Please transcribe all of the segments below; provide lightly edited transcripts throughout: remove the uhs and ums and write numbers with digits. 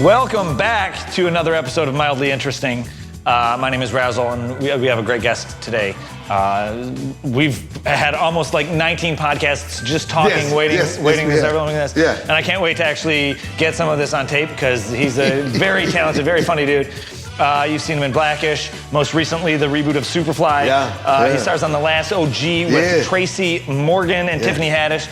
Welcome back to another episode of Mildly Interesting. My name is Razzle, and we have a great guest today. We've had almost like 19 podcasts just talking, waiting because everyone doing this. Yeah. And I can't wait to actually get some of this on tape because he's a very talented, very funny dude. You've seen him in Blackish, most recently the reboot of Superfly. He stars on The Last OG with Tracy Morgan and Tiffany Haddish.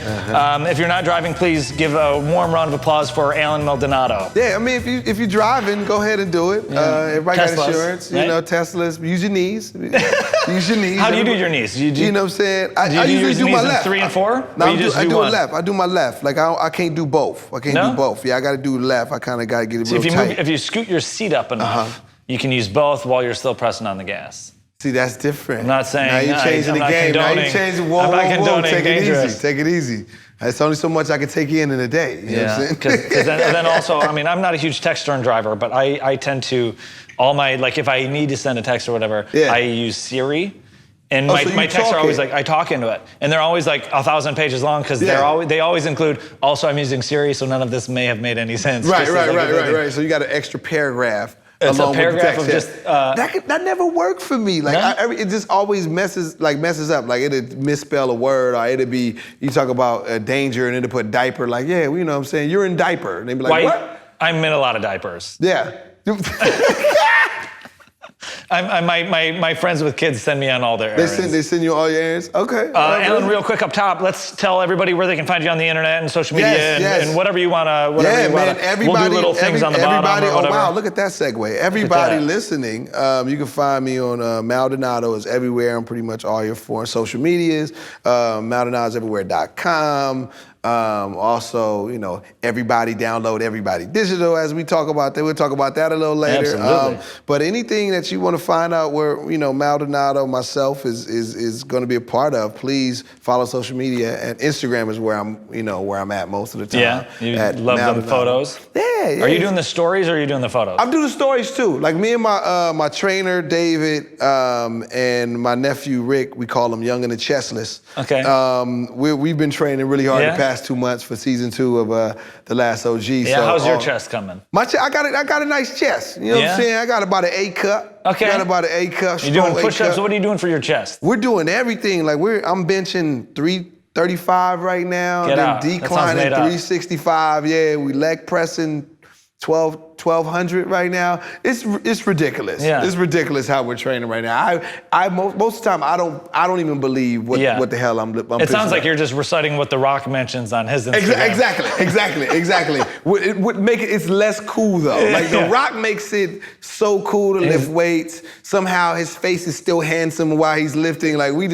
If you're not driving, please give a warm round of applause for Alan Maldonado. Yeah, I mean, if you're driving, go ahead and do it. Everybody Teslas, got insurance, right? you know, Teslas. Use your knees. Use your knees. How do you do your knees? You know what I'm saying? I do usually do my left. 3 and 4? No, or I you just do one? it left. I do my left. Like I can't do both. I can't do both. Yeah, I got to do left. I kind of got to get it real tight. If you scoot your seat up enough, you can use both while you're still pressing on the gas. See, that's different. I'm not saying. Now you're changing the game. Now you're changing. Whoa, take it easy. Take it easy. It's only so much I can take in a day. You know what I'm saying? Because then also, I mean, I'm not a huge texter and driver, but I tend to, like if I need to send a text or whatever, I use Siri. And my texts are always like, I talk into it. And they're always like 1,000 pages long because they always include, also I'm using Siri, so none of this may have made any sense. Right. So you got an extra paragraph. It's a paragraph of just... that never worked for me. Like, it just always messes up. Like, it'd misspell a word, or it'd be, you talk about danger, and it'd put diaper. Like, yeah, you know what I'm saying? You're in diaper. And they'd be like, what? I'm in a lot of diapers. Yeah. My friends with kids send me on all their errands. They send you all your errands? Okay. Alan, real quick up top, let's tell everybody where they can find you on the internet and social media and whatever you want to, we'll do little things on the bottom or whatever. Oh, wow, look at that segue. Everybody listening, you can find me on Maldonado is everywhere on pretty much all your foreign social medias. Maldonado'sEverywhere.com. Also, you know, everybody download Everybody Digital as we talk about that. We'll talk about that a little later. Absolutely. But anything that you want to find out where, you know, Maldonado, myself is going to be a part of, please follow social media. And Instagram is where I'm at most of the time. Yeah, you love them photos? Yeah. Are you doing the stories or are you doing the photos? I'm doing the stories too. Like me and my trainer, David, and my nephew, Rick, we call him Young and the Chestless. Okay. We've been training really hard the past 2 months for season 2 of The Last OG. Yeah, so, how's your chest coming? I got a nice chest. You know what I'm saying? I got about an A cup. Okay. Got about an A cup. You're doing push-ups. What are you doing for your chest? We're doing everything. Like I'm benching 335 right now. Get then out. declining 365. Yeah, we leg pressing 1,200 right now. It's ridiculous. Yeah. It's ridiculous how we're training right now. Most of the time I don't even believe what the hell I'm It sounds like you're just reciting what The Rock mentions on his Instagram. Exactly. It would make it's less cool though. Like The Rock makes it so cool to lift weights. Somehow his face is still handsome while he's lifting. Like we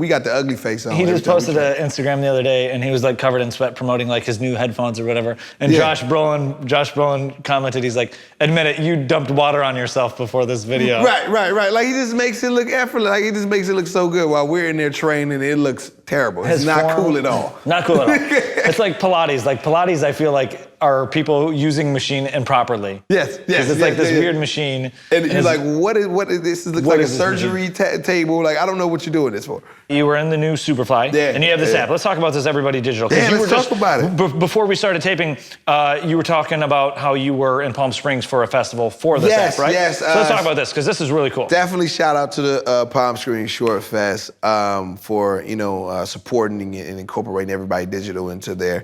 got the ugly face on. He just posted an Instagram the other day and he was like covered in sweat promoting like his new headphones or whatever. And Josh Brolin commented, he's like, admit it, you dumped water on yourself before this video. Right. Like he just makes it look effortless. Like he just makes it look so good while we're in there traiing. It looks terrible. It's not cool at all. Not cool at all. It's like Pilates. Like Pilates, I feel like are people using machine improperly. Yes. Because it's like this weird machine. And you're like, what is this? It looks like a surgery table. Like, I don't know what you're doing this for. You were in the new Superfly, and you have this app. Let's talk about this Everybody Digital. Yeah, let's talk about it. Before we started taping, you were talking about how you were in Palm Springs for a festival for this app, right? Yes. So let's talk about this, because this is really cool. Definitely shout out to the Palm Springs Short Fest for, supporting it and incorporating Everybody Digital into their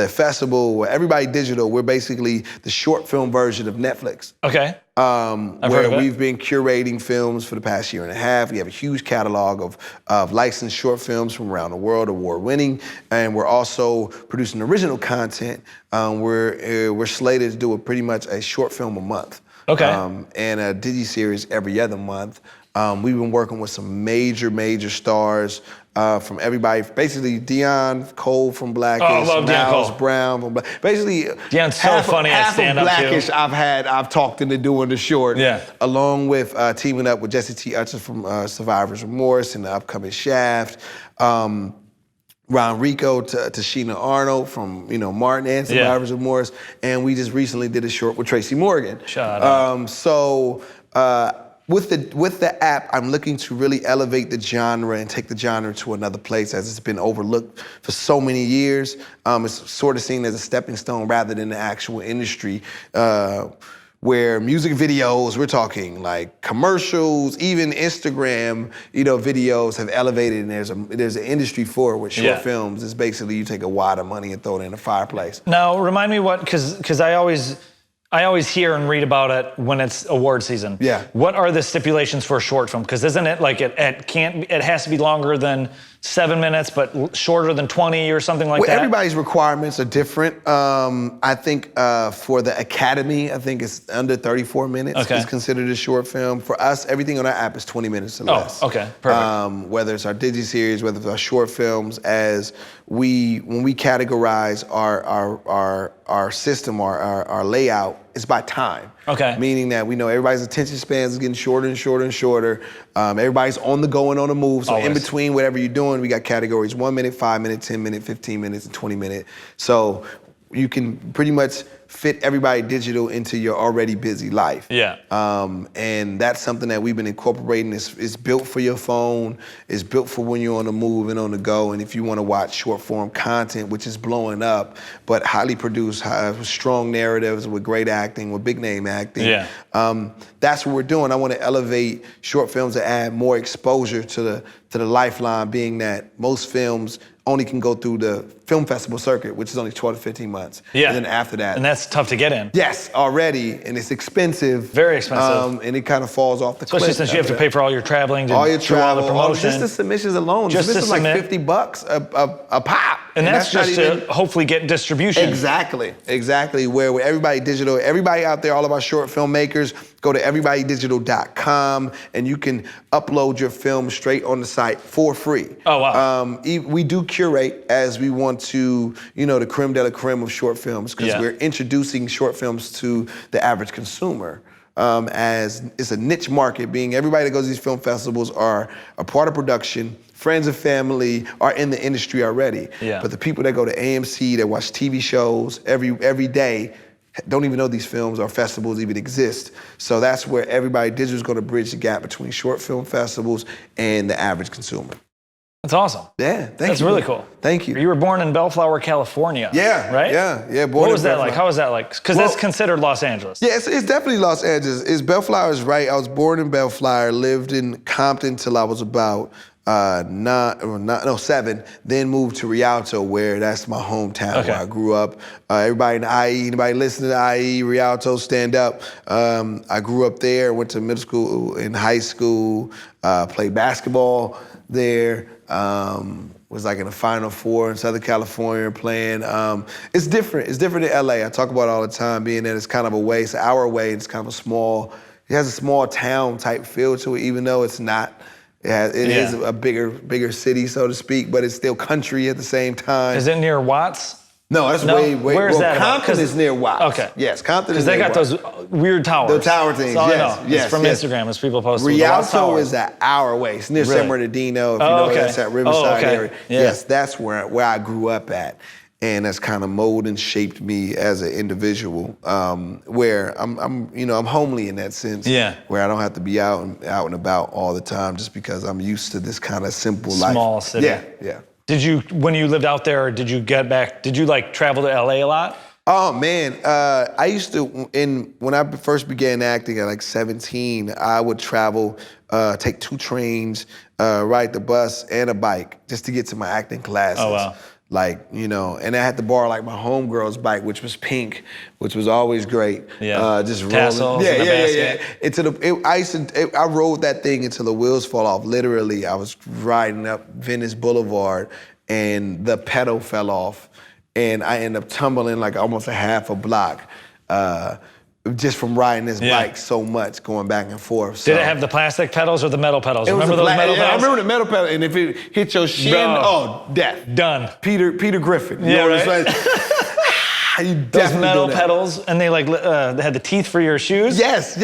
festival. Everybody Digital, we're basically the short film version of Netflix. Okay. Where we've been curating films for the past year and a half. We have a huge catalog of licensed short films from around the world, award-winning, and we're also producing original content. We're slated to do pretty much a short film a month. Okay. And a digi-series every other month. We've been working with some major stars from everybody. Basically, Dion Cole from Blackish, Miles Brown from Blackish. Basically, Dion's so funny at stand-up too. Blackish I've talked into doing the short. Yeah. Along with teaming up with Jesse T. Utcher from Survivor's Remorse and the upcoming Shaft. Ron Rico to Sheena Arnold from Martin and Survivor's Remorse, and we just recently did a short with Tracy Morgan. Shut up. with the app, I'm looking to really elevate the genre and take the genre to another place, as it's been overlooked for so many years. It's sort of seen as a stepping stone rather than the actual industry. Where music videos, we're talking like commercials, even Instagram, videos have elevated, and there's an industry for it with short films. It's basically you take a wad of money and throw it in a fireplace. Now, remind me because I always hear and read about it when it's award season. Yeah. What are the stipulations for a short film? Because isn't it like it has to be longer than 7 minutes, but shorter than 20 or something like that? Everybody's requirements are different. I think for the Academy, I think it's under 34 minutes. Okay. It's considered a short film. For us, everything on our app is 20 minutes or less. Oh, okay, perfect. Whether it's our digi-series, whether it's our short films, when we categorize our system, our layout, it's by time. Okay. Meaning that we know everybody's attention spans is getting shorter and shorter and shorter. Everybody's on the go and on the move. So in between whatever you're doing, we got categories: 1 minute, 5 minute, 10 minute, 15 minutes, and 20 minute. So you can pretty much fit everybody digital into your already busy life. Yeah. And that's something that we've been incorporating. It's built for your phone. It's built for when you're on the move and on the go. And if you want to watch short form content, which is blowing up, but highly produced, strong narratives with great acting, with big name acting. Yeah. That's what we're doing. I want to elevate short films to add more exposure to the lifeline, being that most films only can go through the film festival circuit, which is only 12 to 15 months. Yeah. And then after that. And that's tough to get in. Yes, already, and it's expensive. Very expensive. And it kind of falls off the cliff. Especially since you have to pay for all your traveling, all your travel, all the promotion. Just the submissions alone. Just submissions to like $50 a pop. And that's just to hopefully get distribution. Exactly. Where with Everybody Digital, everybody out there, all of our short filmmakers, go to everybodydigital.com and you can upload your film straight on the site for free. Oh, wow. We do curate as we want to, the creme de la creme of short films, because we're introducing short films to the average consumer. As it's a niche market, being everybody that goes to these film festivals are a part of production, friends and family are in the industry already. Yeah. But the people that go to AMC, that watch TV shows every day, don't even know these films or festivals even exist. So that's where Everybody Digital is going to bridge the gap between short film festivals and the average consumer. That's awesome. Yeah, thank you. That's really cool. Thank you. You were born in Bellflower, California. Yeah. Right? Yeah. What was that like? How was that like? Because that's considered Los Angeles. Yeah, it's definitely Los Angeles. Bellflower is right. I was born in Bellflower, lived in Compton till I was about 7, then moved to Rialto, where that's my hometown, where I grew up. Everybody in the IE, anybody listening to IE, Rialto, stand up. I grew up there, went to middle school and high school, played basketball there, was like in the Final Four in Southern California playing. It's different in LA. I talk about it all the time, being that it's kind of away, it's an hour away, it's kind of it has a small town type feel to it, even though it's not. It is a bigger city, so to speak, but it's still country at the same time. Is it near Watts? No, that's way. Where's that? Compton is near Watts. Okay. Yes, Compton is near Watts. Because they got those weird towers. The tower things, yes. Yes, it's from Instagram, as people post. Rialto is an hour away. It's near San Bernardino, if you know that's that Riverside area. Yeah. Yes, that's where I grew up at. And that's kind of molded and shaped me as an individual, where I'm homely in that sense. Yeah. Where I don't have to be out and about all the time, just because I'm used to this kind of simple life. Small city. Yeah. Did you, when you lived out there, did you get back? Did you like travel to LA a lot? Oh man, I used to. When I first began acting at like 17, I would travel, take 2 trains, ride the bus and a bike just to get to my acting classes. Oh wow. And I had to borrow like my homegirl's bike, which was pink, which was always great. Yeah. Just tassels. Yeah. I rode that thing until the wheels fall off. Literally, I was riding up Venice Boulevard, and the pedal fell off, and I ended up tumbling like almost a half a block. Just from riding this bike so much, going back and forth. So. Did it have the plastic pedals or the metal pedals? Remember those metal pedals? I remember the metal pedal, and if it hit your shin, death. Done. Peter Griffin. You know what right? Those metal pedals, and they they had the teeth for your shoes? Yes.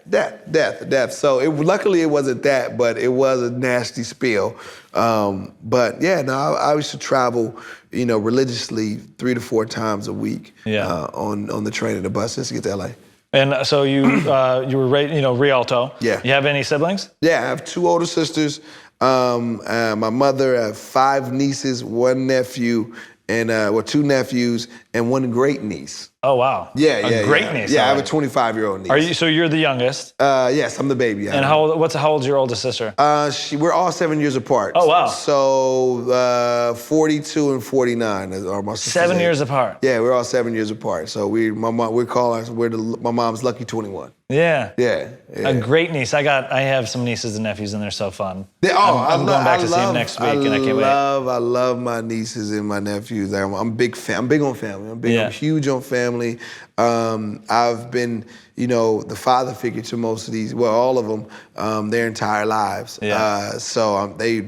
Death. So luckily it wasn't that, but it was a nasty spill. But yeah, no, I used to travel, religiously 3 to 4 times a week on the train and the bus just to get to LA. And so you were Rialto. Yeah. You have any siblings? Yeah, I have 2 older sisters. My mother, I have 5 nieces, 1 nephew, and 2 nephews, and 1 great niece. Oh wow! Yeah, great niece. Yeah, I have a 25-year-old niece. Are you? So you're the youngest? Yes, I'm the baby. And how old's your oldest sister? We're all 7 years apart. Oh wow! So 42 and 49 are my sisters. 7 years apart. Yeah, we're all 7 years apart. So we're my mom's lucky 21. Yeah. Yeah. A great niece. I have some nieces and nephews, and they're so fun. I'm going back to see them next week, and I can't wait. I love my nieces and my nephews. I'm big on family. I'm huge on family. I've been, the father figure to most of these, all of them, their entire lives. Yeah. So they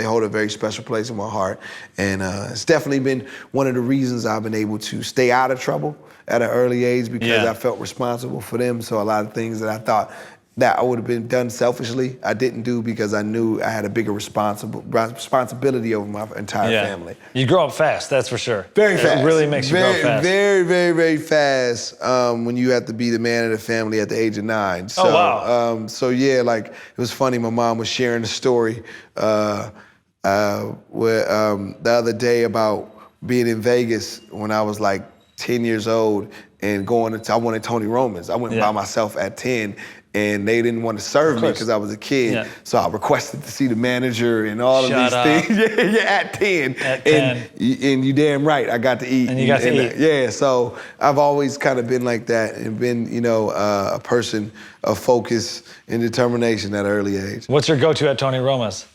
hold a very special place in my heart, and it's definitely been one of the reasons I've been able to stay out of trouble at an early age, because I felt responsible for them. So a lot of things that I thought that I would have been done selfishly, I didn't do, because I knew I had a bigger responsibility over my entire family. You grow up fast, that's for sure. Very fast. It really makes you grow up fast. Very, very, very fast when you have to be the man of the family at the age of 9. So, wow. It was funny. My mom was sharing a story the other day about being in Vegas when I was like 10 years old and I wanted Tony Roman's. I went by myself at 10, and they didn't want to serve me because I was a kid. Yeah. So I requested to see the manager and all of these things. At 10. At 10. And you damn right, I got to eat. And you got to eat. Yeah, so I've always kind of been like that and been, a person of focus and determination at an early age. What's your go-to at Tony Roma's?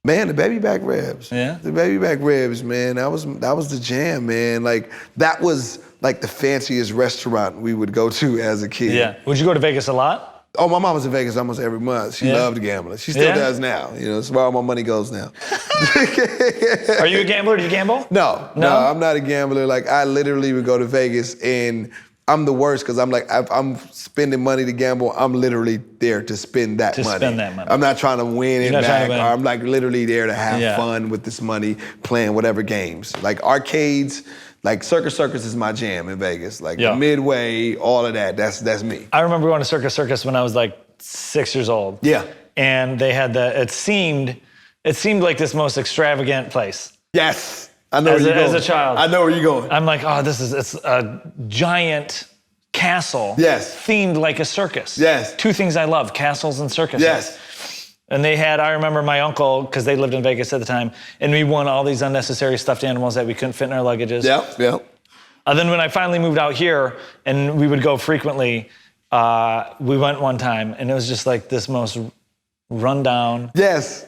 Man, the baby back ribs. Yeah? The baby back ribs, man. That was the jam, man. Like, that was like the fanciest restaurant we would go to as a kid. Yeah. Would you go to Vegas a lot? Oh, my mom was in Vegas almost every month. She loved gambling. She still does now. That's where all my money goes now. Are you a gambler? Do you gamble? No, I'm not a gambler. Like, I literally would go to Vegas, and I'm the worst, because I'm like, if I'm spending money to gamble, I'm literally there to spend that money. Spend that money. I'm not trying to win it back. Or I'm like literally there to have fun with this money, playing whatever games. Like arcades, like Circus is my jam in Vegas. Like the Midway, all of that, that's me. I remember going to Circus when I was like 6 years old. Yeah. And they had it seemed like this most extravagant place. Yes. I know where you're going. As a child. I know where you're going. I'm like, it's a giant castle. Yes. Themed like a circus. Yes. 2 things I love, castles and circuses. Yes. And I remember my uncle, because they lived in Vegas at the time, and we won all these unnecessary stuffed animals that we couldn't fit in our luggages. Yep. And then when I finally moved out here, and we would go frequently, we went one time, and it was just like this most rundown. Yes.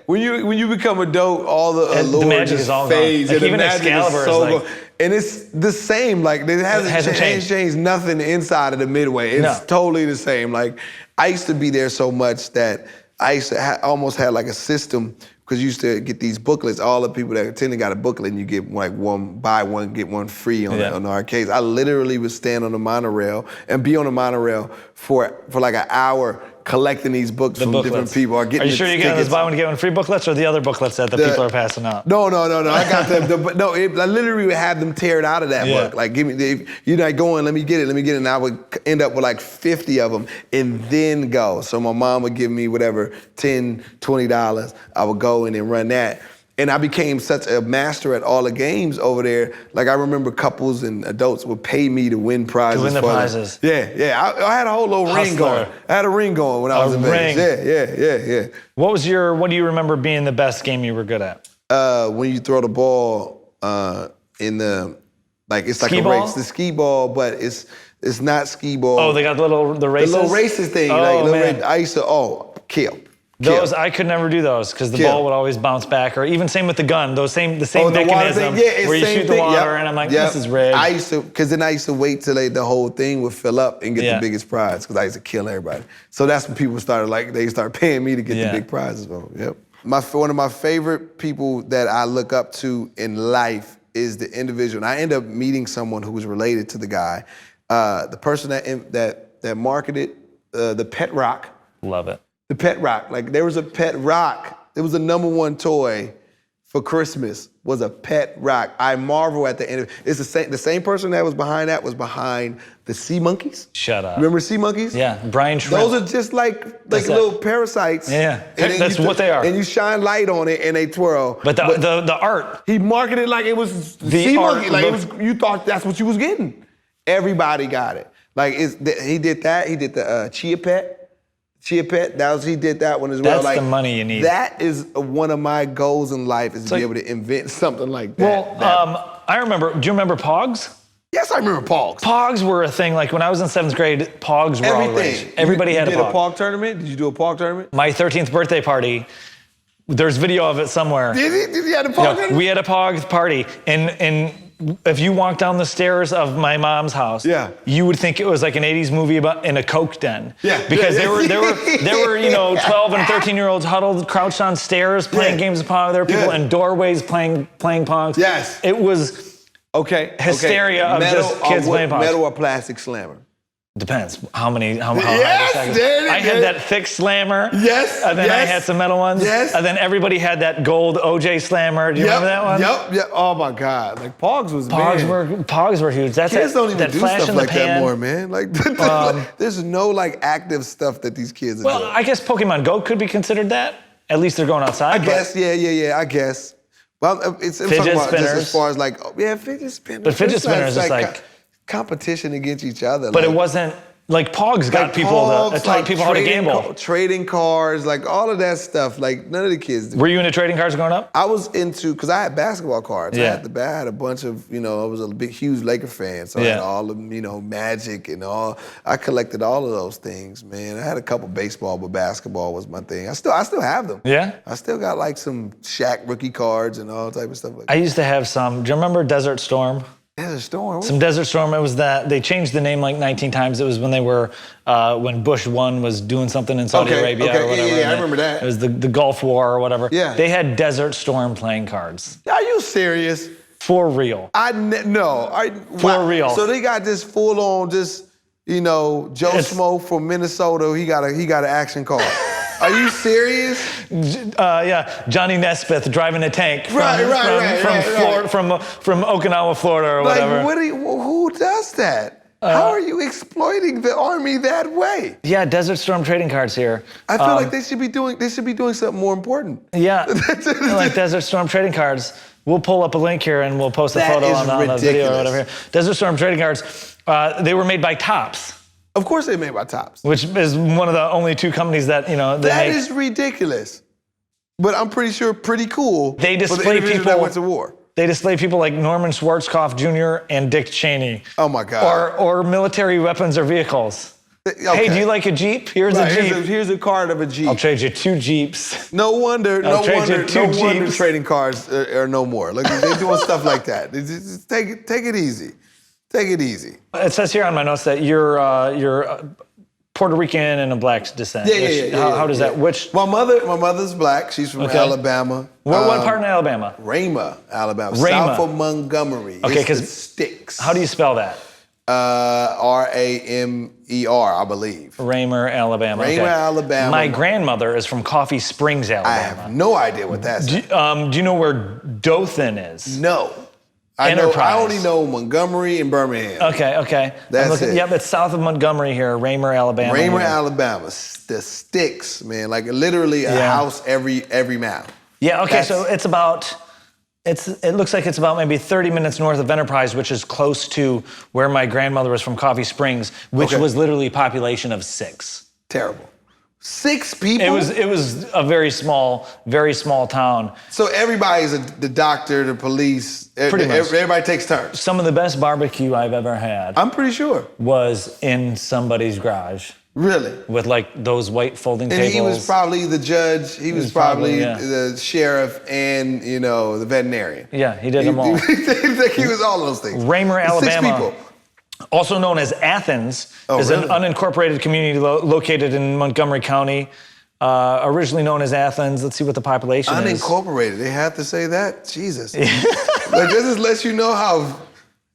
When you become adult, all the allure magic is all fades. gone. Like even Excalibur is like, and it's the same. Like it hasn't changed nothing inside of the Midway. It's totally the same. Like I used to be there so much that I used to almost had like a system, because you used to get these booklets. All the people that attended got a booklet, and you get like buy one, get one free on the arcades. I literally would stand on the monorail and be on the monorail for like an hour, collecting these books from different people. Are you sure you get those buy one get one free booklets, or the other booklets that the people are passing out? No. I got them. I literally would have them tear it out of that book. Like, give me, you're not going. Let me get it. And I would end up with like 50 of them, and then go. So my mom would give me whatever, $10, $20. I would go and then run that. And I became such a master at all the games over there. Like, I remember couples and adults would pay me to win prizes. To win the prizes. Yeah. I had a whole little ring going. I had a ring going when I was in Vegas. Yeah. What do you remember being the best game you were good at? When you throw the ball in the, like, it's like a race. The skee ball, but it's not skee ball. Oh, they got the races? The little races thing. I used to, kill. Those, I could never do those, because the ball would always bounce back, or even same with the gun, the same mechanism where you shoot the water, and I'm like, this is rigged. I used to wait till the whole thing would fill up and get the biggest prize, because I used to kill everybody. So that's when people started, they started paying me to get the big prizes. Yep. One of my favorite people that I look up to in life is the individual. And I end up meeting someone who was related to the guy. The person that marketed the Pet Rock. Love it. The Pet Rock. Like, there was a Pet Rock. It was the #1 toy for Christmas was a pet rock. I marvel at the end. It's the same person that was behind the sea monkeys. Shut up. Remember sea monkeys? Yeah, Brian Shrimp. Those are just like little parasites. Yeah, and that's what they are. And you shine light on it and they twirl. But the art. He marketed like it was The sea art monkey. Like you thought that's what you was getting. Everybody got it. Like he did that. He did the Chia Pet. He did that one as well. That's the money you need. That is one of my goals in life is to be able to invent something like that. Well, I remember, do you remember Pogs? Yes, I remember Pogs. Pogs were a thing, like when I was in 7th grade, Pogs were all the rage. Everybody had a Pog. Did you do a Pog tournament? Did you do a Pog tournament? My 13th birthday party, there's video of it somewhere. Did you have a Pog tournament? We had a Pog party, and if you walk down the stairs of my mom's house, you would think it was like an 80s movie in a Coke den. Yeah. Because there were 12 and 13-year-olds huddled, crouched on stairs playing games of Pong. There were people in doorways playing Pongs. Yes. It was hysteria of just kids playing Pongs. Metal or plastic slammer? Depends how high Yes, I had that thick slammer. Yes. And then I had some metal ones. Yes. And then everybody had that gold OJ slammer. Do you remember that one? Yep. Oh my God. Like Pogs was Pogs were huge. That's kids don't even that do flash stuff in the like pan. that more, man. Like there's no like active stuff that these kids are doing. Well, I guess Pokemon Go could be considered that. At least they're going outside. I guess, yeah, I guess. Well, I'm talking about just as far as like, fidget spinners. But fidget spinners is like competition against each other. But it wasn't, like Pogs got people taught people how to gamble. Trading cards, like all of that stuff. Like none of the kids do. Were you into trading cards growing up? I was into, because I had basketball cards. Yeah. I had a bunch of, I was a big, huge Laker fan. So I had all of, Magic and all. I collected all of those things, man. I had a couple baseball, but basketball was my thing. I still have them. Yeah? I still got like some Shaq rookie cards and all type of stuff like that. I used to have some. Do you remember Desert Storm? Desert Storm? Some Desert Storm. It was that they changed the name like 19 times. It was when they were, when Bush 1 was doing something in Saudi Arabia or whatever. Yeah, I remember that. It was the Gulf War or whatever. Yeah. They had Desert Storm playing cards. Are you serious? For real. For real. So they got this full on, Joe Schmo from Minnesota. He got an action card. Are you serious? Johnny Nesbitt driving a tank from Okinawa, Florida, or whatever. Who does that? How are you exploiting the Army that way? Yeah, Desert Storm trading cards here. I feel like they should be doing something more important. Yeah, like Desert Storm trading cards. We'll pull up a link here and we'll post a photo on the video or whatever. Desert Storm trading cards. They were made by Topps. Of course they're made by Topps. Which is one of the only two companies that, That is ridiculous. But I'm pretty sure pretty cool. They display people that went to war. They display people like Norman Schwarzkopf Jr. and Dick Cheney. Oh my God. Or military weapons or vehicles. Okay. Hey, do you like a Jeep? Here's a Jeep. Here's a card of a Jeep. I'll trade you 2 Jeeps. No wonder trading cards are no more. Like they're doing stuff like that. Just take it easy. Take it easy. It says here on my notes that you're Puerto Rican and of black descent. How does that? My mother's black. She's from Alabama. What part in Alabama? Rayma, Alabama. South of Montgomery. Okay, because Sticks. How do you spell that? Ramer, I believe. Raymer, Alabama. Raymer, Alabama. My grandmother is from Coffee Springs, Alabama. I have no idea what that's. Do you know where Dothan is? No. I only know Montgomery and Birmingham. Okay. That's it. Yep, it's south of Montgomery here, Raymer, Alabama. Raymer, Alabama. The Sticks, man. Like literally a house every mile. Yeah, okay, so it looks like it's about maybe 30 minutes north of Enterprise, which is close to where my grandmother was from, Coffee Springs, which was literally a population of 6. Terrible. 6 people? It was a very small town. So everybody's the doctor, the police. Pretty much. Everybody takes turns. Some of the best barbecue I've ever had. I'm pretty sure. Was in somebody's garage. Really? With like those white folding tables. And he was probably the judge. He was probably the sheriff and, the veterinarian. Yeah, he did them all. He was all those things. Raymer, Alabama. 6 people. Also known as Athens, is an unincorporated community located in Montgomery County. Originally known as Athens. Let's see what the population is. Unincorporated. They have to say that? Jesus. Like, this just lets you know how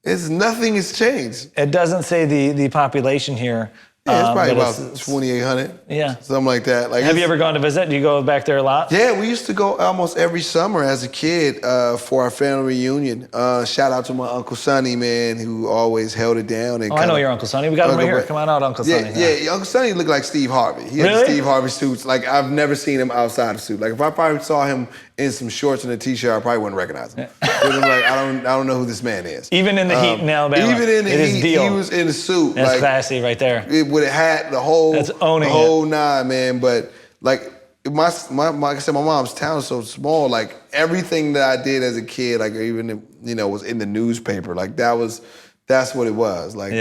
nothing has changed. It doesn't say the population here. Yeah, it's probably about 2,800. Yeah. Something like that. Like, have you ever gone to visit? Do you go back there a lot? Yeah, we used to go almost every summer as a kid for our family reunion. Shout out to my Uncle Sonny, man, who always held it down. And I know your Uncle Sonny. We got him right here. Come on out, Uncle Sonny. Yeah, Uncle Sonny looked like Steve Harvey. He had the Steve Harvey suits. Like, I've never seen him outside of suit. Like, if I probably saw him in some shorts and a t-shirt, I probably wouldn't recognize him. I'm like, I don't know who this man is. Even in the heat in Alabama. Even in the heat, he was in the suit. That's like, classy right there. It would have had the whole nine, man. But like like I said, my mom's town is so small. Like, everything that I did as a kid, like, even was in the newspaper. Like, that's what it was. Like,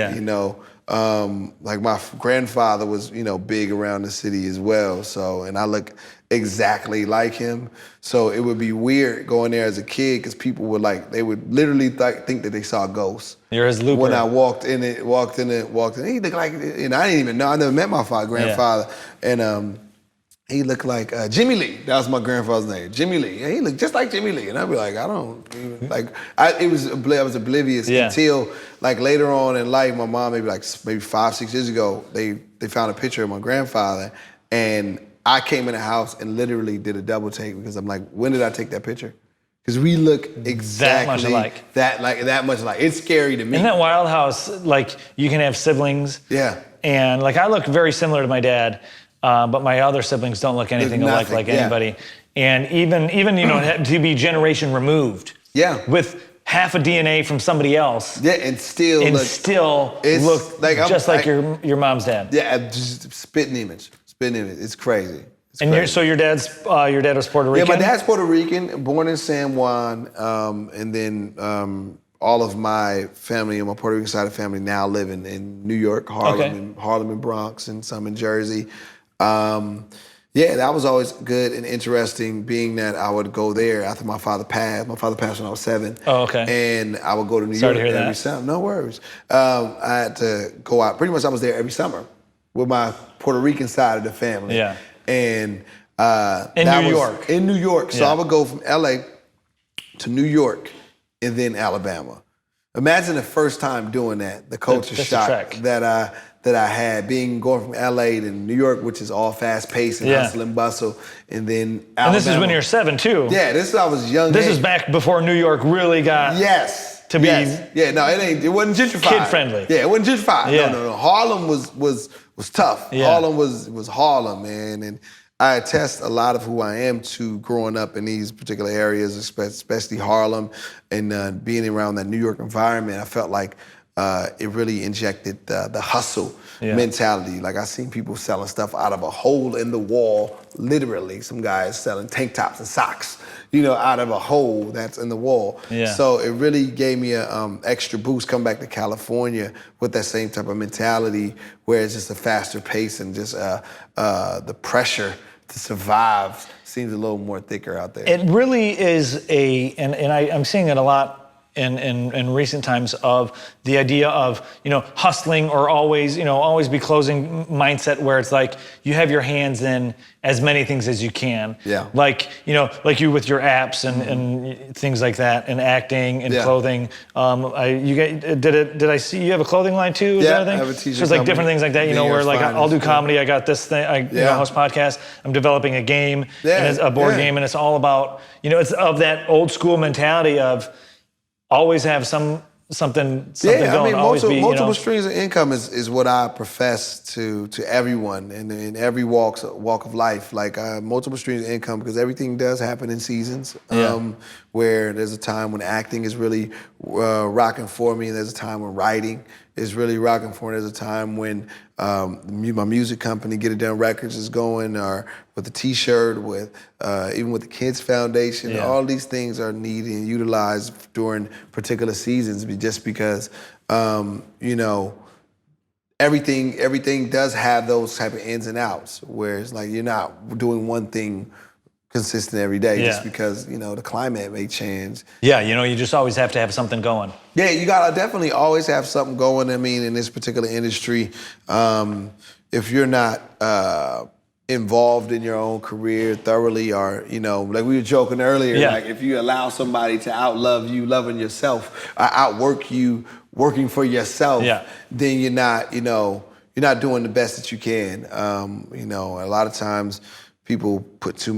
like my grandfather was, big around the city as well. So, and I look exactly like him. So it would be weird going there as a kid because people would they would literally think that they saw ghosts. You're his looper. When I walked in, he looked like, I didn't even know. I never met my grandfather. And he looked like Jimmy Lee. That was my grandfather's name, Jimmy Lee. And he looked just like Jimmy Lee. And I'd be like, I was oblivious until like later on in life. My mom, maybe 5-6 years ago, they found a picture of my grandfather, and I came in the house and literally did a double take because I'm like, when did I take that picture? Because we look exactly that much alike. It's scary to me. In that wild house, like, you can have siblings. Yeah. And like, I look very similar to my dad. But my other siblings don't look anything alike like anybody. And even to be generation removed. Yeah. With half a DNA from somebody else. Yeah, and still look like just like your mom's dad. Yeah, just spitting image. It's crazy. So your dad was Puerto Rican? Yeah, my dad's Puerto Rican, born in San Juan, and then all of my family on my Puerto Rican side of the family now live in New York, Harlem and Bronx, and some in Jersey. That was always good and interesting, being that I would go there after my father passed. My father passed when I was 7. Oh, okay. And I would go to New York every summer. No worries. I had to go out. Pretty much I was there every summer with my Puerto Rican side of the family. Yeah. And in New York. So I would go from LA to New York and then Alabama. Imagine the first time doing that, the culture shock that I had, going from LA to New York, which is all fast paced and hustle and bustle, and then Alabama. And this is when you're 7 too. Yeah, I was young. This is back before New York really got to be. Yeah, no, it wasn't gentrified. Kid friendly. Yeah, it wasn't gentrified. Yeah. No. Harlem was tough. Yeah. Harlem was Harlem, man, and I attest a lot of who I am to growing up in these particular areas, especially Harlem, and being around that New York environment. I felt like it really injected the hustle mentality. Like, I seen people selling stuff out of a hole in the wall, literally. Some guys selling tank tops and socks, out of a hole that's in the wall. Yeah. So it really gave me a extra boost coming back to California with that same type of mentality, where it's just a faster pace and just the pressure to survive seems a little more thicker out there. It really is and I'm seeing it a lot in recent times, of the idea of, hustling or always be closing mindset, where it's like you have your hands in as many things as you can. Yeah. Like you with your apps and things like that, and acting and clothing. Did I see you have a clothing line too? Yeah, I have a t-shirt. So it's like different things like that, where like I'll do comedy, I got this thing, I host podcast, I'm developing a game, and it's a board game, and it's all about, it's of that old school mentality of always have something going. I mean, always multiple streams of income is what I profess to everyone in every walk of life. Like, multiple streams of income, because everything does happen in seasons. Where there's a time when acting is really rocking for me, and there's a time when writing is really rocking for me. There's a time when my music company, Get It Done Records, is going, or with the T-shirt, with even with the Kids Foundation. Yeah. All these things are needed and utilized during particular seasons, just because everything does have those type of ins and outs, where it's like you're not doing one thing consistent every day, just because the climate may change. Yeah, you just always have to have something going. Yeah, you gotta definitely always have something going. I mean, in this particular industry, if you're not involved in your own career thoroughly, or like we were joking earlier, like if you allow somebody to outlove you loving yourself, outwork you working for yourself, then you're not doing the best that you can. You know, a lot of times people put too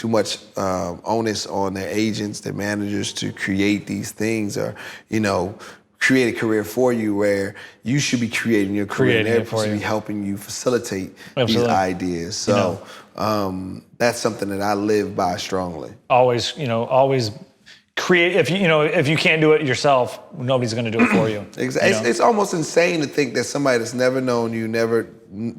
much onus on their agents, their managers to create these things, or, you know, create a career for you, where you should be creating your career, and they're supposed to be helping you facilitate these ideas. So that's something that I live by strongly. Always create. If you can't do it yourself, nobody's going to do it for you. Exactly. It's almost insane to think that somebody that's never known you,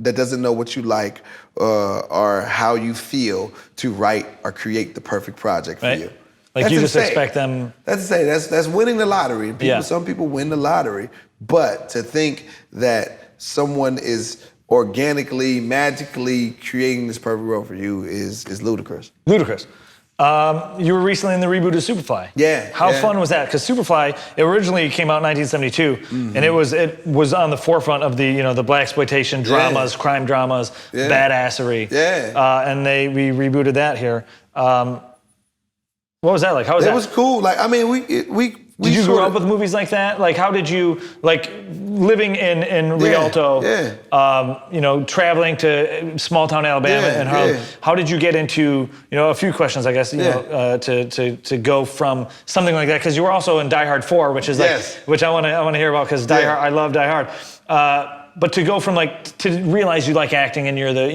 that doesn't know what you like or how you feel, to write or create the perfect project for you. Like, you just expect them. That's winning the lottery. Some people win the lottery, but to think that someone is organically, magically creating this perfect role for you is ludicrous. Ludicrous. You were recently in the reboot of Superfly. Yeah. How fun was that? Because Superfly, it originally came out in 1972, and it was on the forefront of the the blaxploitation dramas, crime dramas, badassery. Yeah. And we rebooted that here. What was that like? How was that? It was cool. Like, I mean, we did you grow up with movies like that? Like, how did you, like, living in Rialto, traveling to small town Alabama and Harlem, how did you get into, a few questions, I guess, to go from something like that? Because you were also in Die Hard 4, which is which I want to hear about, because Die Hard, I love Die Hard. But to go from to realize you like acting and you're the,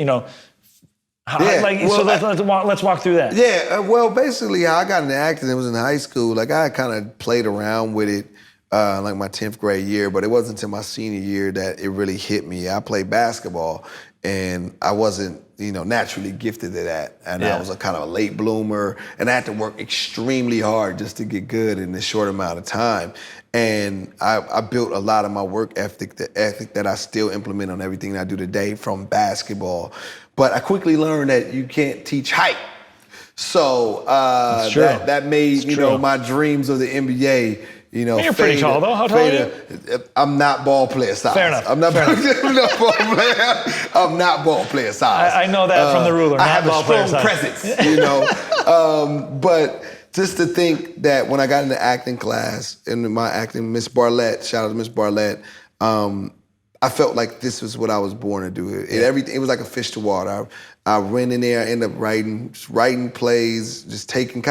let's walk through that. Yeah, well, basically, how I got into acting, it was in high school. Like, I kind of played around with it, like my 10th grade year, but it wasn't until my senior year that it really hit me. I played basketball, and I wasn't, naturally gifted at that. And I was a kind of a late bloomer, and I had to work extremely hard just to get good in this short amount of time. And I built a lot of my work ethic, the ethic that I still implement on everything I do today, from basketball. But I quickly learned that you can't teach height. So that made, my dreams of the NBA, You're pretty tall, though. How tall are you? I'm not ball player size. Fair enough. I'm not ball player. I'm not ball player size. I know that from the ruler. I have a strong presence, But just to think that when I got into acting class, in my acting, Miss Barlett, shout out to Miss Barlett, I felt like this was what I was born to do. It was like a fish to water. I went in there, I ended up writing plays, just taking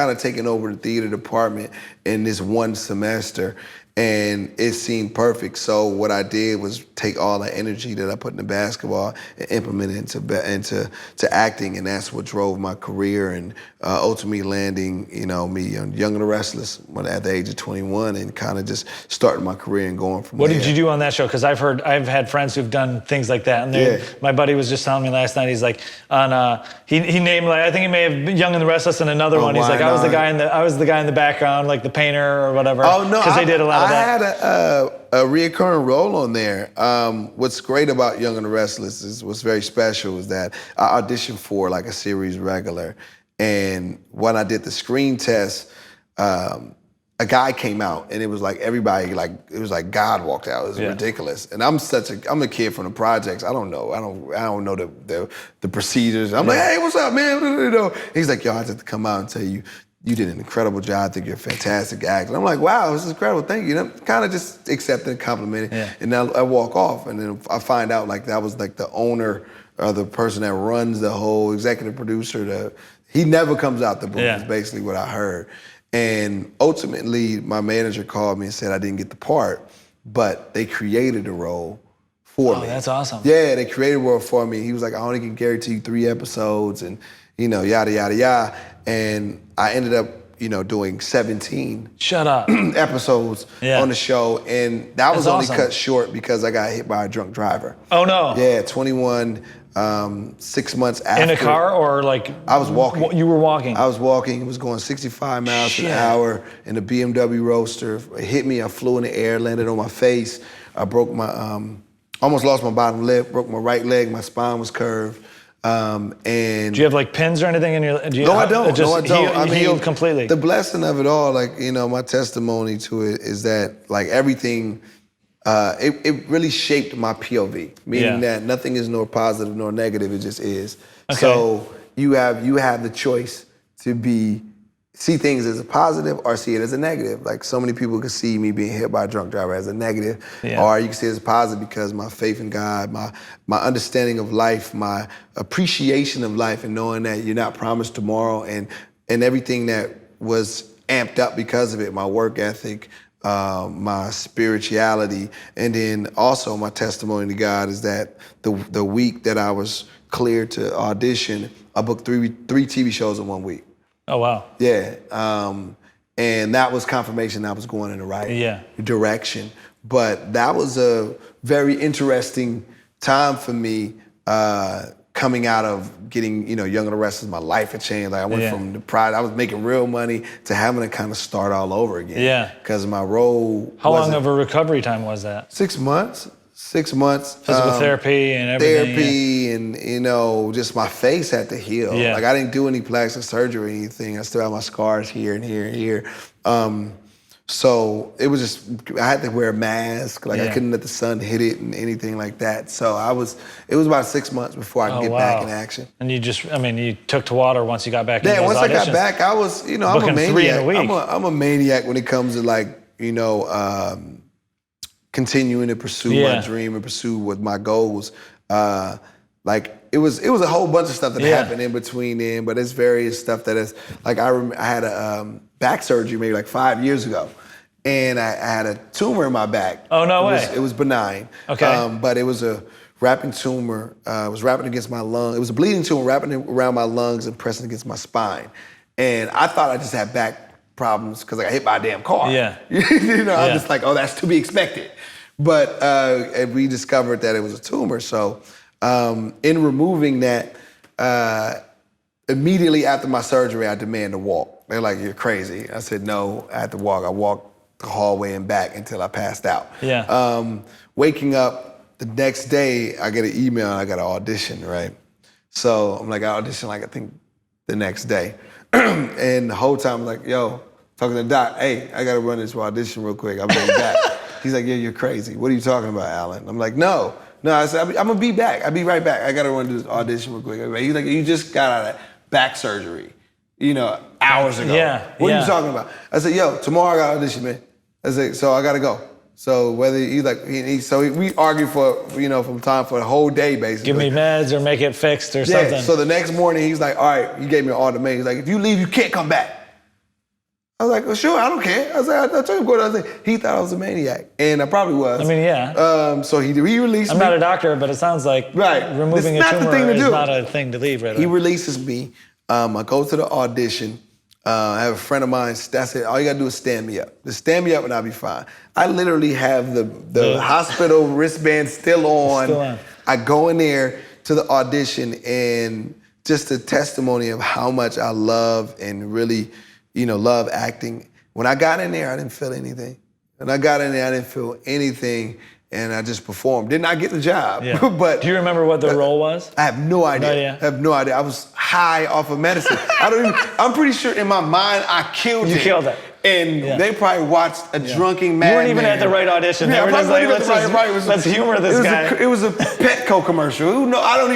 over the theater department in this one semester. And it seemed perfect. So what I did was take all the energy that I put into basketball and implement it into acting, and that's what drove my career, and ultimately landing, me on Young and the Restless at the age of 21, and kind of just starting my career and going from there. What did you do on that show? Because I've had friends who've done things like that, and my buddy was just telling me last night. He's like, he named, like, I think he may have Young and the Restless and another one. He's like, I was the guy in the background, like the painter or whatever. Oh no, because they did a lot of that. I had a reoccurring role on there. What's great about Young and the Restless is what's very special is that I auditioned for like a series regular, and when I did the screen test, a guy came out, and it was like everybody, like it was like God walked out. It was ridiculous. And I'm a kid from the projects. I don't know the procedures. I'm like, hey, what's up, man? He's like, yo, I just to come out and tell you, you did an incredible job. I think you're a fantastic actor. I'm like, wow, this is incredible. Thank you. And I'm kind of just accepting and complimenting. Yeah. And then I walk off, and then I find out like that was like the owner or the person that runs the whole executive producer. He never comes out the booth, is basically what I heard. And ultimately, my manager called me and said I didn't get the part, but they created the role for me. Oh, that's awesome. Yeah, they created a role for me. He was like, I only can guarantee you 3 episodes, and yada, yada, yada. And I ended up, doing 17 episodes on the show. And that was only cut short because I got hit by a drunk driver. Oh, no. Yeah, 21, 6 months after. In a car, or like? I was walking. You were walking? I was walking. It was going 65 miles an hour in a BMW Roadster. It hit me. I flew in the air, landed on my face. I broke my, almost lost my bottom lip, broke my right leg. My spine was curved. And do you have like pins or anything in your? No, I don't. Healed completely. The blessing of it all, like, my testimony to it is that, like, everything, it really shaped my POV, meaning that nothing is nor positive nor negative. It just is. Okay. So you have the choice to be see things as a positive or see it as a negative. Like so many people can see me being hit by a drunk driver as a negative, or you can see it as a positive because my faith in God, my understanding of life, my appreciation of life, and knowing that you're not promised tomorrow, and everything that was amped up because of it, my work ethic, my spirituality, and then also my testimony to God is that the week that I was cleared to audition, I booked three TV shows in 1 week. Oh, wow. Yeah. And that was confirmation I was going in the right direction. But that was a very interesting time for me coming out of getting, Young and the Restless. My life had changed. Like I went from the pride, I was making real money, to having to kind of start all over again. Yeah. Because my role How long of a recovery time was that? 6 months. 6 months. Physical therapy and everything. Therapy and, just my face had to heal. Yeah. Like I didn't do any plastic surgery or anything. I still have my scars here and here and here. So it was just, I had to wear a mask. Like I couldn't let the sun hit it and anything like that. So it was about 6 months before I could get back in action. And you you took to water once you got back in those once auditions. I got back, I was, I'm a maniac. 3 in a week. I'm a maniac when it comes to continuing to pursue my dream and pursue with my goals. It was a whole bunch of stuff that happened in between then, but it's various stuff that is, like I had a back surgery maybe like 5 years ago, and I had a tumor in my back. Oh, no way. It was benign. Okay. But it was a wrapping tumor. It was wrapping against my lung. It was a bleeding tumor wrapping around my lungs and pressing against my spine. And I thought I just had back problems because I got hit by a damn car. Yeah. I'm just like, oh, that's to be expected. But we discovered that it was a tumor. So in removing that, immediately after my surgery, I demanded to walk. They're like, you're crazy. I said, no, I had to walk. I walked the hallway and back until I passed out. Yeah. Waking up the next day, I get an email and I got an audition, right? So I'm like, I auditioned I think the next day. And the whole time I'm like, yo, talking to the doc, hey, I gotta run this audition real quick. I'll be back. He's like, yeah, you're crazy. What are you talking about, Alan? I'm like, no. I said, I'm gonna be back. I'll be right back. I gotta run this audition real quick. He's like, you just got out of back surgery, hours ago. Yeah. What are you talking about? I said, yo, tomorrow I got an audition, man. I said, so I gotta go. So whether we argued from time for a whole day basically. Give me meds or make it fixed or something. So the next morning he's like, all right, you gave me an ultimatum. He's like, if you leave, you can't come back. I was like, well, sure, I don't care. I was like, I told him what I was saying. He thought I was a maniac, and I probably was. So he released me. I'm not a doctor, but it sounds like removing a tumor is not a thing to leave right away. He releases me. I go to the audition. I have a friend of mine. That's it. All you gotta do is stand me up. Just stand me up and I'll be fine. I literally have the hospital wristband still on. I go in there to the audition, and just a testimony of how much I love and really, love acting. When I got in there, I didn't feel anything. When I got in there, I didn't feel anything, and I just performed. Did not get the job. Yeah. But do you remember what the role was? I have no idea. No idea. I have no idea. I was high off of medicine. I'm pretty sure in my mind I killed it. You killed it. And they probably watched a drunken madman. You weren't even at the right audition. Yeah, they were just like, let's humor this guy. It was a Petco commercial. I don't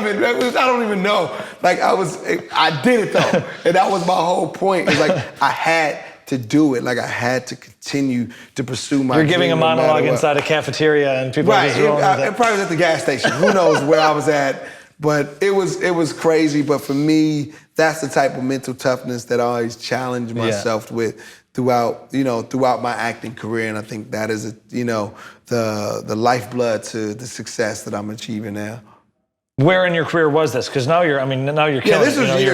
even know. Like I did it though. And that was my whole point. It's like I had to do it. Like I had to continue to pursue my dream. You're giving a monologue inside a cafeteria and people are just rolling with it. It probably was at the gas station. Who knows where I was at. But it was crazy. But for me, that's the type of mental toughness that I always challenge myself with throughout my acting career. And I think that is the lifeblood to the success that I'm achieving now. Where in your career was this? Because now you're killing it.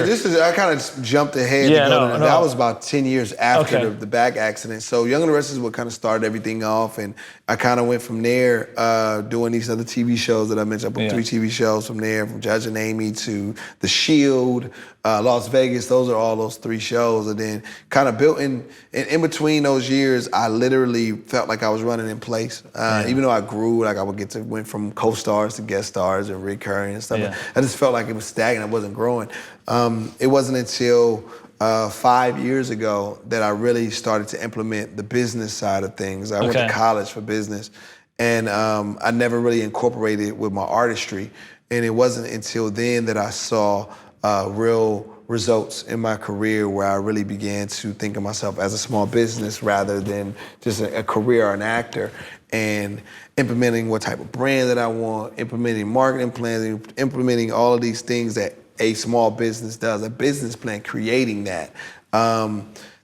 This is I kind of jumped ahead. That was about 10 years after the back accident. So Young and the Restless is what kind of started everything off, and I kind of went from there doing these other TV shows that I mentioned. I booked 3 TV shows from there, from Judge and Amy to The Shield, Las Vegas. Those are all those 3 shows, and then kind of built in between those years, I literally felt like I was running in place. Even though I grew, like I went from co-stars to guest stars and recurring and stuff. I just felt like it was stagnant. I wasn't growing. It wasn't until 5 years ago that I really started to implement the business side of things. I went to college for business, and I never really incorporated it with my artistry. And it wasn't until then that I saw real results in my career where I really began to think of myself as a small business rather than just a career or an actor, and implementing what type of brand that I want, implementing marketing plans, implementing all of these things that a small business does, a business plan, creating that.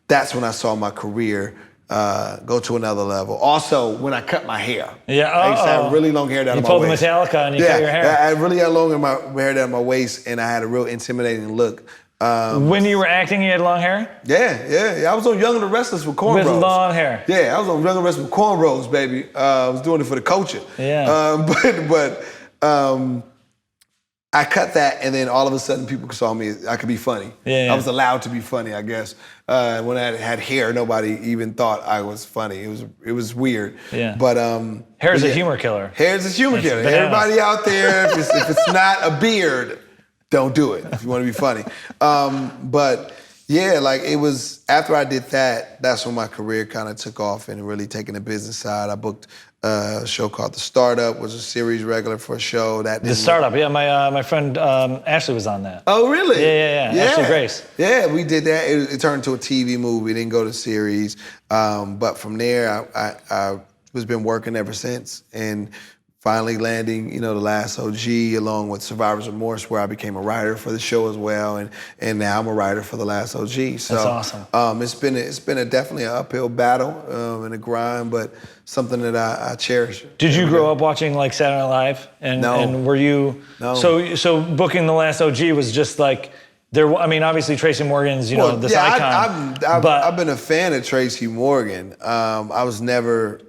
That's when I saw my career go to another level. Also, when I cut my hair. Yeah, I used to have really long hair down to my waist. You pulled the Metallica and you cut your hair. I really had long hair down my waist, and I had a real intimidating look. When you were acting, you had long hair? Yeah. I was on Young and the Restless with cornrows. With long hair. Yeah, I was on Young and the Restless with cornrows, baby. I was doing it for the culture. Yeah. But I cut that, and then all of a sudden people saw me, I could be funny. Yeah. I was allowed to be funny, I guess. When I had hair, nobody even thought I was funny. It was weird. Yeah. But hair's a humor killer. Hair's a humor killer. Everybody out there, if it's not a beard, don't do it if you want to be funny. But yeah, like it was after I did that, that's when my career kind of took off and really taking the business side. I booked a show called The Startup, was a series regular for a show. The Startup, yeah, my friend Ashley was on that. Oh, really? Yeah. Ashley Grace. Yeah, we did that. It turned into a TV movie, didn't go to series. But from there, I was been working ever since, and finally landing, The Last OG, along with Survivor's Remorse, where I became a writer for the show as well, and now I'm a writer for The Last OG. So that's awesome. It's been definitely an uphill battle and a grind, but something that I cherish. Did you grow up watching like Saturday Night Live? No. And were you? No. So booking The Last OG was just like there. I mean, obviously Tracy Morgan's, this icon. I've been a fan of Tracy Morgan. I was never,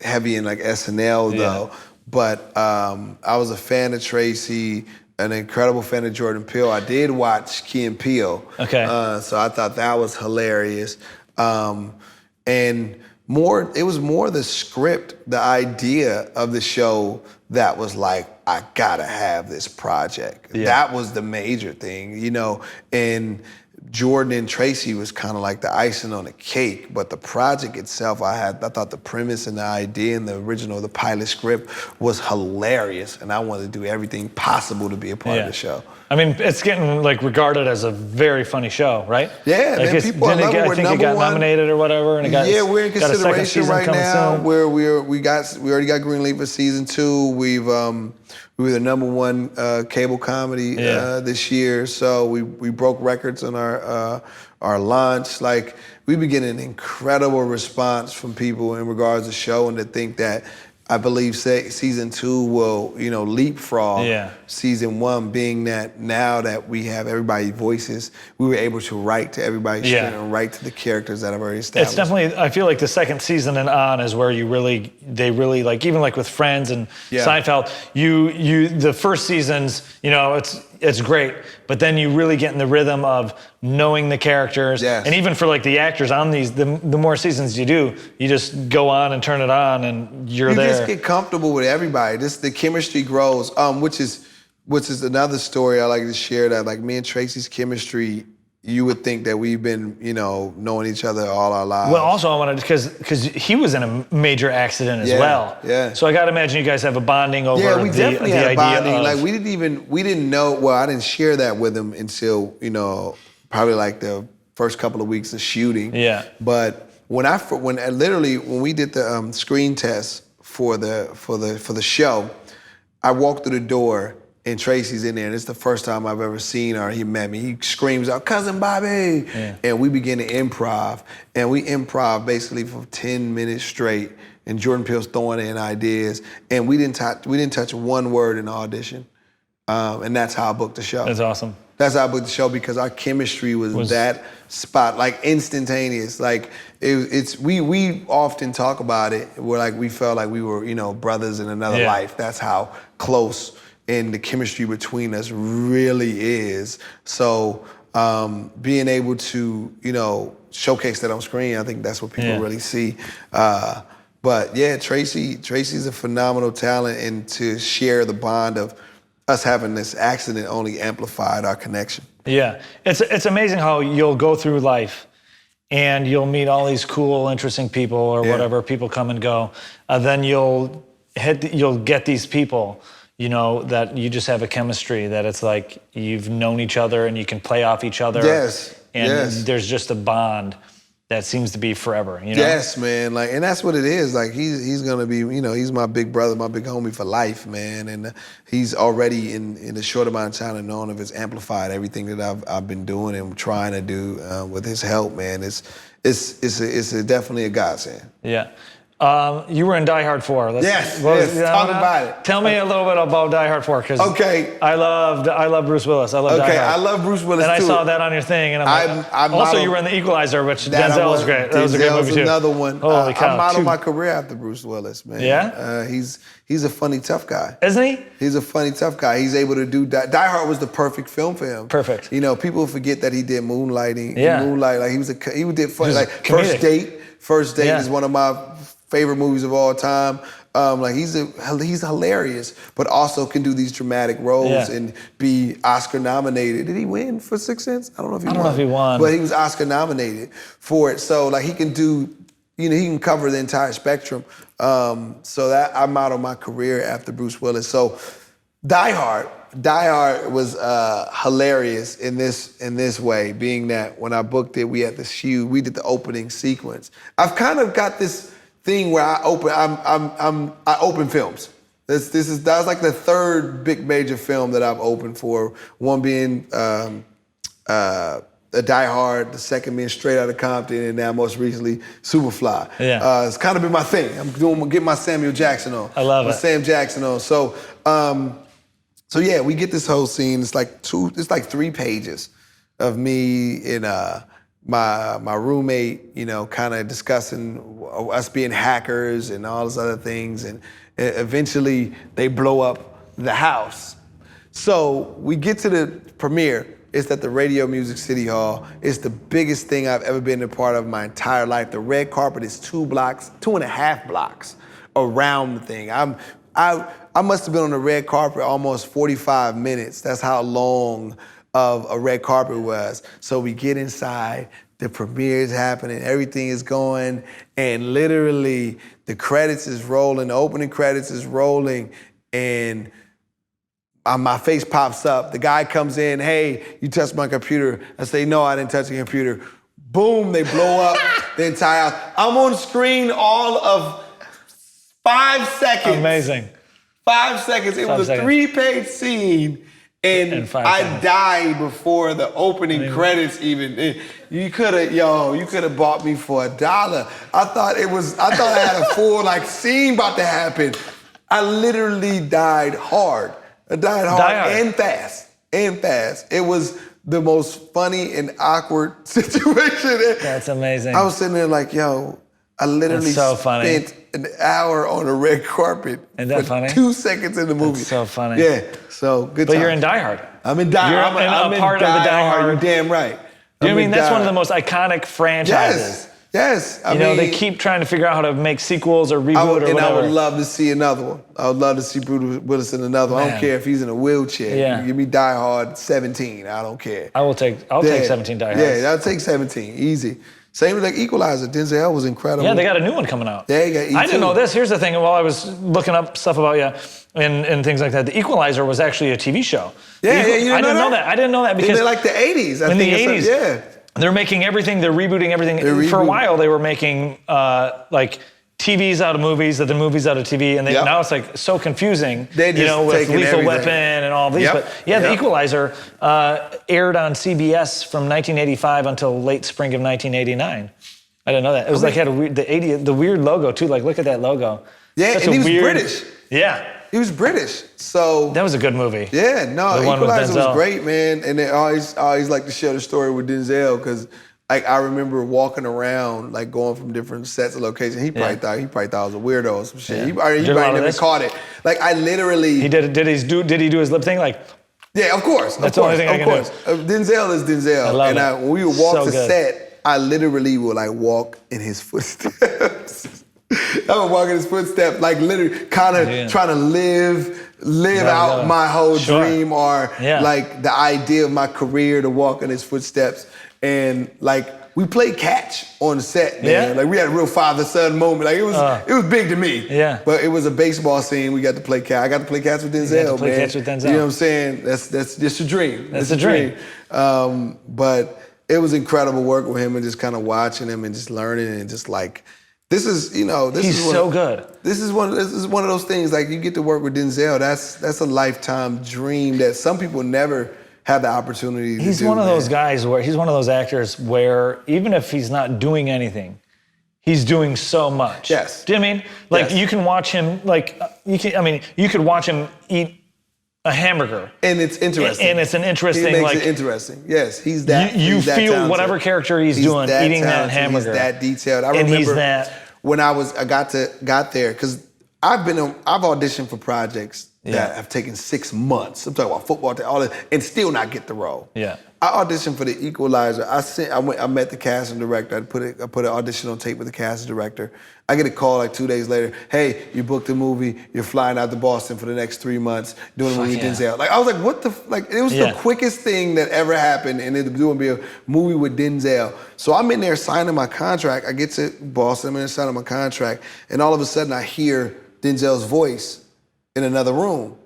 heavy in like SNL though, but I was a fan of Tracy, an incredible fan of Jordan Peele. I did watch Key and Peele. Okay. So I thought that was hilarious. And it was more the script, the idea of the show that was like, I gotta have this project. Yeah. That was the major thing, and Jordan and Tracy was kind of like the icing on the cake, but the project itself, I thought the premise and the idea and the pilot script was hilarious, and I wanted to do everything possible to be a part of the show. I mean, it's getting like regarded as a very funny show, right? Yeah, like man, people love it. I think it got nominated or whatever, and it got we're in consideration right now. Soon. Where we already got greenlit for season 2. We were the #1 cable comedy this year, so we broke records on our launch. Like, we've been getting an incredible response from people in regards to the show, and to think that I believe season 2 will, leapfrog season 1, being that now that we have everybody's voices, we were able to write to everybody's strength and write to the characters that I've already established. It's definitely, I feel like the second season and on is where they really like, even like with Friends and Seinfeld, the first seasons, it's great, but then you really get in the rhythm of knowing the characters, and even for like the actors on these, the more seasons you do, you just go on and turn it on, and you're there. You just get comfortable with everybody. The chemistry grows, which is another story I like to share. That like me and Tracy's chemistry, you would think that we've been, knowing each other all our lives. Well, also I wanted, because he was in a major accident as well. Yeah. So I got to imagine you guys have a bonding over we definitely had bonding. Of, like we didn't know. Well, I didn't share that with him until probably like the first couple of weeks of shooting. Yeah. But when we did the screen test for the show, I walked through the door. And Tracy's in there, and it's the first time I've ever seen her. He met me. He screams out, "Cousin Bobby!" And we begin to improv. And we improv basically for 10 minutes straight. And Jordan Peele's throwing in ideas. And we didn't touch one word in the audition. And that's how I booked the show. That's awesome. That's how I booked the show, because our chemistry was that spot, like instantaneous. Like we often talk about it. We felt like we were, brothers in another life. That's how close. And the chemistry between us really is. So being able to, showcase that on screen, I think that's what people really see. But yeah, Tracy's a phenomenal talent, and to share the bond of us having this accident only amplified our connection. Yeah, it's amazing how you'll go through life and you'll meet all these cool, interesting people or whatever, people come and go. Then you'll get these people, you know, that you just have a chemistry, that it's like you've known each other and you can play off each other. Yes. And there's just a bond that seems to be forever, you know? Yes, man. Like, and that's what it is. Like, he's gonna be, you know, he's my big brother, my big homie for life, man. And he's already in a short amount of time and known of it's amplified everything that I've been doing and trying to do with his help, man. It's definitely a godsend. Yeah. You were in Die Hard 4. Yes, talk about it. Tell me a little bit about Die Hard 4, because I love Bruce Willis. I love Die Hard. I love Bruce Willis too. And I too. saw that on your thing, and I'm also you were in The Equalizer, which Denzel was great. That was a good movie too. Another one. Holy cow. I modeled my career after Bruce Willis, man. Yeah? He's a funny, tough guy. Isn't he? He's a funny, tough guy. He's able to do Die Hard was the perfect film for him. Perfect. You know, people forget that he did Moonlighting. Yeah. Moonlight, like he did funny, like First Date. First Date is one of my favorite movies of all time. Like he's hilarious, but also can do these dramatic roles and be Oscar nominated. Did he win for Sixth Sense? I don't know if he won. I don't know if he won. But he was Oscar nominated for it. So like he can do, you know, he can cover the entire spectrum. So that I modeled my career after Bruce Willis. So Die Hard was hilarious in this way, being that when I booked it, we did the opening sequence. I've kind of got this thing where I open films. That was like the third big major film that I've opened for. One being Die Hard, the second being Straight Outta Compton, and now most recently Superfly. Yeah. It's kind of been my thing. I'm getting my Samuel Jackson on. I love it. Sam Jackson on. So yeah, we get this whole scene. It's like 3 pages of me and my roommate, you know, kind of discussing us being hackers and all those other things, and eventually they blow up the house. So we get to the premiere. It's at the Radio Music City Hall. It's the biggest thing I've ever been a part of my entire life. The red carpet is 2.5 blocks around the thing. I must have been on the red carpet almost 45 minutes. That's how long of a red carpet was. So we get inside, the premiere is happening, everything is going, and literally the credits is rolling, the opening credits is rolling, and my face pops up. The guy comes in, hey, you touched my computer. I say, no, I didn't touch the computer. Boom, they blow up the entire house. I'm on screen all of 5 seconds. Amazing. 5 seconds. It was a 3-page scene, and I died before the opening credits even. You could have bought me for $1. I thought I had a full scene about to happen. I literally died hard. I died hard and fast. It was the most funny and awkward situation. That's amazing. I was sitting there like, yo, I literally spent an hour on a red carpet for 2 seconds in the movie. That's so funny. Yeah, so good time. But you're in Die Hard. I'm in Die Hard. I'm in part of the Die Hard. You're damn right. You know what I mean? That's one of the most iconic franchises. Yes. I mean, they keep trying to figure out how to make sequels or reboot or whatever. And I would love to see another one. I would love to see Bruce Willis in another one. I don't care if he's in a wheelchair. Yeah. You give me Die Hard 17. I don't care. I'll take 17 Die Hards. Yeah, I'll take 17. Easy. Same with Equalizer. Denzel was incredible. Yeah, they got a new one coming out. Yeah, you got E2. I didn't know this. Here's the thing. While I was looking up stuff about you and things like that, The Equalizer was actually a TV show. Yeah, I didn't know that. I didn't know that because in the 80s. In the 80s, yeah. They're making everything. They're rebooting everything. For a while, they were making TVs out of movies, and then movies out of TV, and now it's so confusing. They just with Lethal Weapon and all these. But The Equalizer aired on CBS from 1985 until late spring of 1989. I didn't know that. It was had the weird logo too. Look at that logo. Yeah, and he was British. Yeah. He was British, so that was a good movie. Yeah, no, Equalizer was great, man. And I always like to share the story with Denzel because I remember walking around, going from different sets of locations. He probably thought I was a weirdo or some shit. He probably never caught it. I literally. He did he do his lip thing Yeah, of course. That's the only thing I can do. Denzel is Denzel. I love it. When we would walk to set, I literally would walk in his footsteps. I would walk in his footsteps, literally kind of trying to live out my whole dream or the idea of my career to walk in his footsteps. And We played catch on the set, man. Like, we had a real father-son moment. Like, it was big to me. Yeah. But it was a baseball scene. We got to play catch. I got to play catch with Denzel, you got to play catch with Denzel. You know what I'm saying? That's just a dream. That's a dream. But it was incredible working with him and just kind of watching him and just learning and just like, this is, you know, this He's is so good. This is one of those things, like, you get to work with Denzel. That's a lifetime dream that some people never have the opportunity to do. He's one of those guys where he's one of those actors where even if he's not doing anything, he's doing so much. Yes. Do you know what I mean? Like, you can watch him, like, you could watch him eat a hamburger. And it's interesting. And it's an interesting, he makes like, it interesting. Yes, he's that. You that feel talented. whatever character he's doing, eating that hamburger. He's that detailed. I remember when I got there, because I've auditioned for projects that have taken 6 months. I'm talking about football, all that, and still not get the role. Yeah. I auditioned for The Equalizer. I met the casting director. I put an audition on tape with the casting director. I get a call like 2 days later. Hey, you booked a movie. You're flying out to Boston for the next 3 months doing a movie with Denzel. Like, I was like, what the? Like, it was the quickest thing that ever happened, and it would be a movie with Denzel. So I'm in there signing my contract. I get to Boston. I'm in there signing my contract, and all of a sudden I hear Denzel's voice in another room,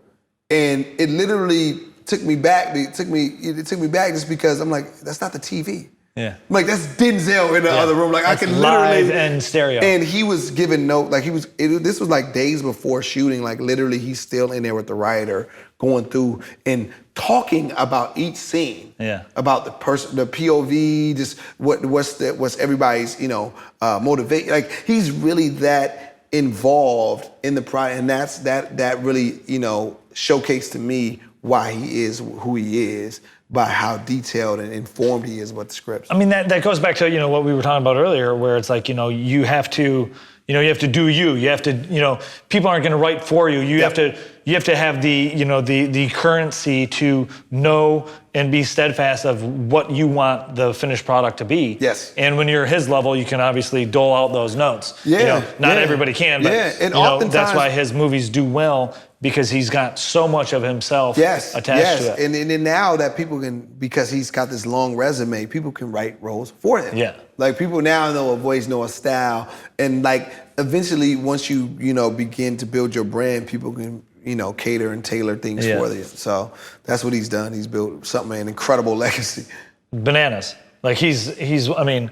and it literally took me back. It took me back just because I'm like, that's not the TV. Yeah. I'm like, that's Denzel in the other room. Like, that's I can literally live and stereo. And he was giving note. Like, this was like days before shooting. Like, literally, he's still in there with the writer, going through and talking about each scene. Yeah. About the person, the POV, just what's everybody's, you know, motivation. Like, he's really that involved in the project, and that really, you know, showcased to me why he is who he is by how detailed and informed he is about the scripts. I mean, that goes back to, you know, what we were talking about earlier, where it's like, you know, you have to do you. You have to, you know, people aren't going to write for you. You have to have the, you know, the currency to know and be steadfast of what you want the finished product to be. Yes. And when you're his level, you can obviously dole out those notes. Yeah. You know, not everybody can, but and you know, that's why his movies do well, because he's got so much of himself attached to it. And then now that people can, because he's got this long resume, people can write roles for him. Yeah. Like, people now know a voice, know a style, and like, eventually, once you know, begin to build your brand, people can, you know, cater and tailor things for you. So that's what he's done. He's built something, an incredible legacy. Bananas. Like, I mean,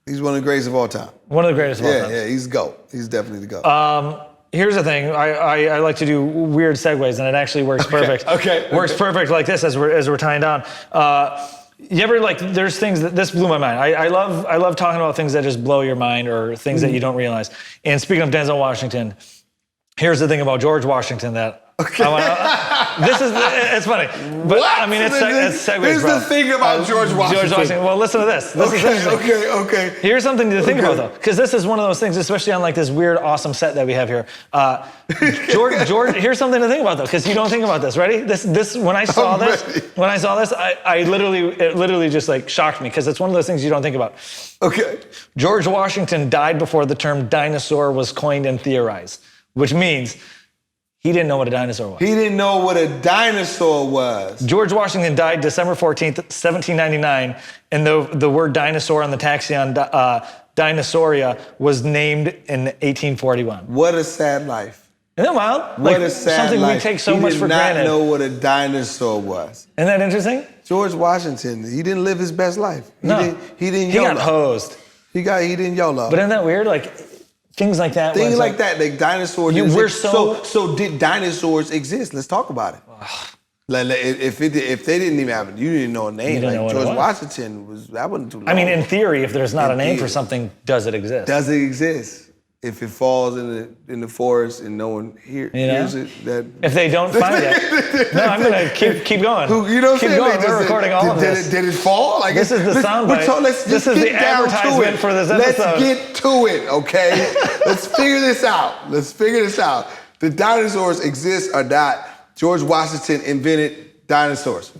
he's one of the greatest of all time. One of the greatest of all time. Yeah, he's the GOAT. He's definitely the GOAT. Here's the thing. I like to do weird segues, and it actually works perfect. Works perfect like this as we're tying down. You ever, like, there's things that, this blew my mind. I love talking about things that just blow your mind, or things that you don't realize. And speaking of Denzel Washington, here's the thing about George Washington that it's funny, but what? I mean, it's segues, Here's the thing about George Washington. Well, listen to this. Okay. Here's something to think about, though, because this is one of those things, especially on like this weird, awesome set that we have here. George, here's something to think about, though, because you don't think about this. Ready? This when I saw this, it literally just like shocked me, because it's one of those things you don't think about. Okay. George Washington died before the term dinosaur was coined and theorized, which means he didn't know what a dinosaur was. He didn't know what a dinosaur was. George Washington died December 14th, 1799, and the word dinosaur on the taxon Dinosauria was named in 1841. What a sad life. Isn't that wild? What a sad something life. We take so much for granted. He did not know what a dinosaur was. Isn't that interesting? George Washington, he didn't live his best life. He didn't YOLO. He got hosed. He didn't YOLO. But isn't that weird? Like, things like that. Things like that, like dinosaurs. So did dinosaurs exist? Let's talk about it. Like, if they didn't even have it, you didn't know a name. Like, George Washington that wasn't too long. I mean, in theory, if there's not a name for something, does it exist? Does it exist? If it falls in the forest and no one hears it, if they don't find it, no, I'm gonna keep going. You know what I'm saying? Going. We're recording all of this. Did it fall? Like, this is the soundbite. This is the advertisement for this episode. Let's get to it, okay? Let's figure this out. The dinosaurs exist or not? George Washington invented dinosaurs.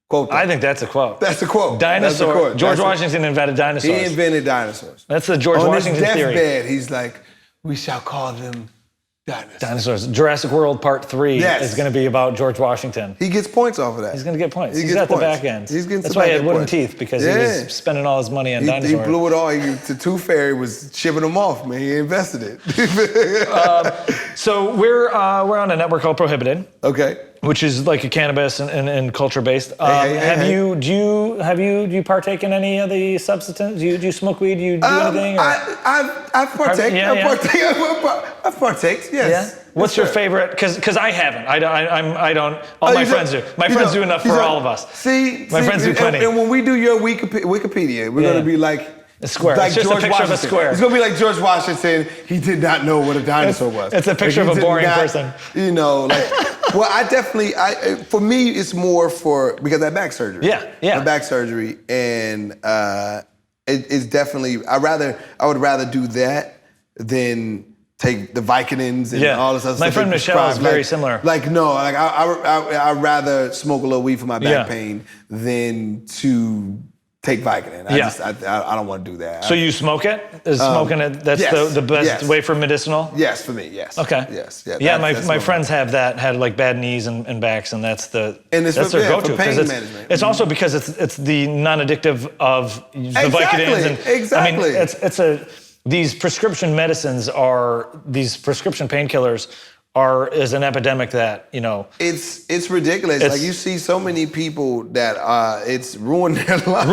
Quote that. I think that's a quote. That's a quote. Dinosaur. That's a quote. George Washington invented dinosaurs. He invented dinosaurs. That's the George Washington theory. On his deathbed, he's like, we shall call them Dinosaurs. Jurassic World Part 3 is going to be about George Washington. He gets points off of that. He's going to get points. He's got the back end. That's why he had wooden teeth, because he was spending all his money on dinosaurs. He blew it all. The Tooth Fairy was shipping them off, man. He invested it. So we're on a network called Prohibited. Okay. Which is like a cannabis and culture based. Do you partake in any of the substances? Do you smoke weed? Do you do anything? I've partaked. I've partaked. Yes. Yeah. What's your favorite? Because I haven't. I don't. All my friends do. My friends do enough for all of us. My friends do plenty. And when we do your Wikipedia, we're gonna be like. A square. Like it's just George a picture Washington. of a square. It's gonna be like George Washington. He did not know what a dinosaur was. It's a picture of a boring person. You know, like. Well, for me, it's more because I had back surgery. Yeah. I had back surgery, and it's definitely. I would rather do that than take the Vicodins and all this other stuff. My friend Michelle is very similar. I'd rather smoke a little weed for my back pain than to take Vicodin. I don't want to do that. So you smoke it? Is smoking it, that's the best way for medicinal? Yes, for me, yes. Okay. Yes. Yeah, my friends had like bad knees and backs, and that's their go-to. For pain management. It's also because it's the non-addictive of the Vicodins. Exactly. I mean, these prescription medicines these prescription painkillers is an epidemic that, It's ridiculous. Like, you see so many people that it's ruined their lives.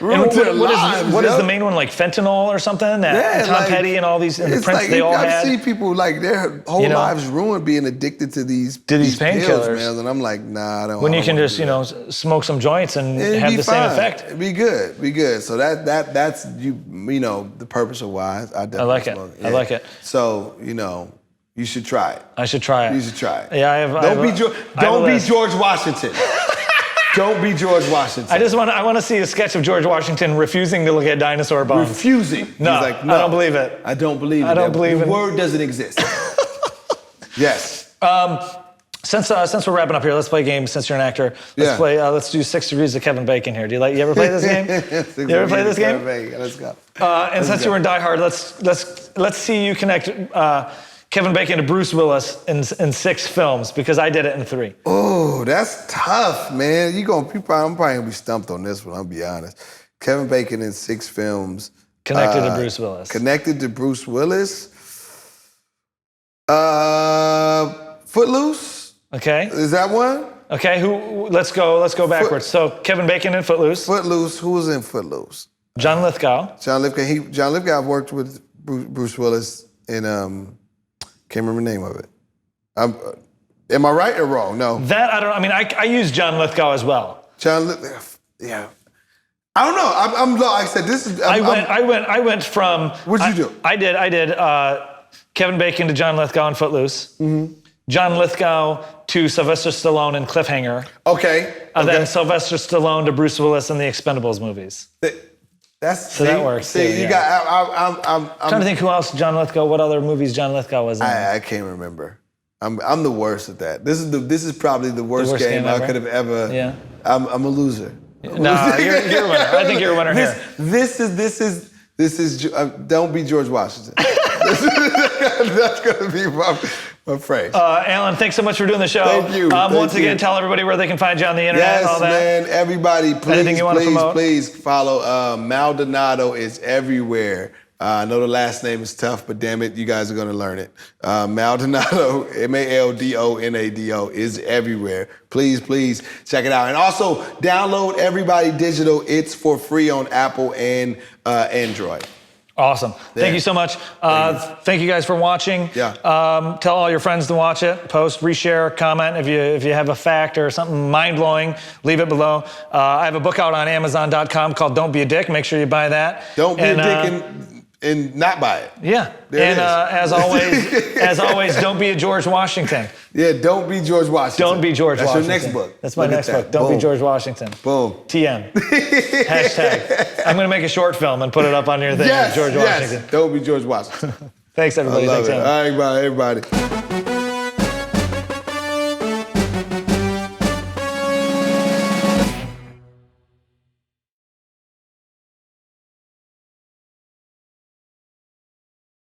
Ruins their lives. What is the main one, like fentanyl or something? That Tom Petty and all these, and the Prince, they all had. I see people like their whole lives ruined being addicted to these painkillers, man. And I'm like, nah, I don't. When you can just, smoke some joints and have the same effect. It'd be good. So that's the purpose of why I definitely like it. smoke. I like it. So, you should try it. I should try it. You should try it. Yeah, Don't be George Washington. Don't be George Washington. I want to see a sketch of George Washington refusing to look at dinosaur bones. Refusing. No, He's like, no, I don't believe it. I don't believe it. I don't believe it. The word doesn't exist. Yes. Since we're wrapping up here, let's play a game. Since you're an actor, let's do 6 Degrees of Kevin Bacon here. You ever play this game? You ever play this game? Let's go. And since you were in Die Hard, let's see you connect Kevin Bacon to Bruce Willis in 6 films, because I did it in 3. Oh, that's tough, man. I'm probably gonna be stumped on this one. I'll be honest. Kevin Bacon in 6 films. Connected to Bruce Willis. Connected to Bruce Willis. Footloose. Okay. Is that one? Okay. Let's go backwards. So Kevin Bacon in Footloose. Footloose. Who was in Footloose? John Lithgow. John Lithgow worked with Bruce Willis in can't remember the name of it. Am I right or wrong? No. That I don't know. I mean, I use John Lithgow as well. Yeah. I don't know. I'm like I said, this is. I went from. What'd you do? I did Kevin Bacon to John Lithgow in Footloose. Mm-hmm. John Lithgow to Sylvester Stallone in Cliffhanger. Okay. Then Sylvester Stallone to Bruce Willis in the Expendables movies. That works. See, you got. I'm trying to think who else John Lithgow. What other movies John Lithgow was in? I can't remember. I'm the worst at that. This is probably the worst game I could have ever. Yeah. I'm a loser. No, you're a winner. I think you're a winner here. This is. Don't be George Washington. That's gonna be my phrase. Alan, thanks so much for doing the show. Thank you. Once again, tell everybody where they can find you on the internet and all that. Yes, man. Everybody, please follow. Maldonado is everywhere. I know the last name is tough, but damn it, you guys are gonna learn it. Maldonado, Maldonado, is everywhere. Please check it out. And also, download Everybody Digital. It's for free on Apple and Android. Awesome. Thank you so much. Thank you guys for watching. Yeah. Tell all your friends to watch it. Post, reshare, comment. If you have a fact or something mind-blowing, leave it below. I have a book out on Amazon.com called Don't Be a Dick. Make sure you buy that. Don't be a dick and not buy it. Yeah. As always, don't be a George Washington. Yeah, don't be George Washington. Don't be George Washington. That's your next book. That's my next book. Don't be George Washington. Boom. TM. Hashtag. I'm going to make a short film and put it up on your thing. George Washington. Don't be George Washington. Thanks, everybody. I love Thanks, it. All right, everybody.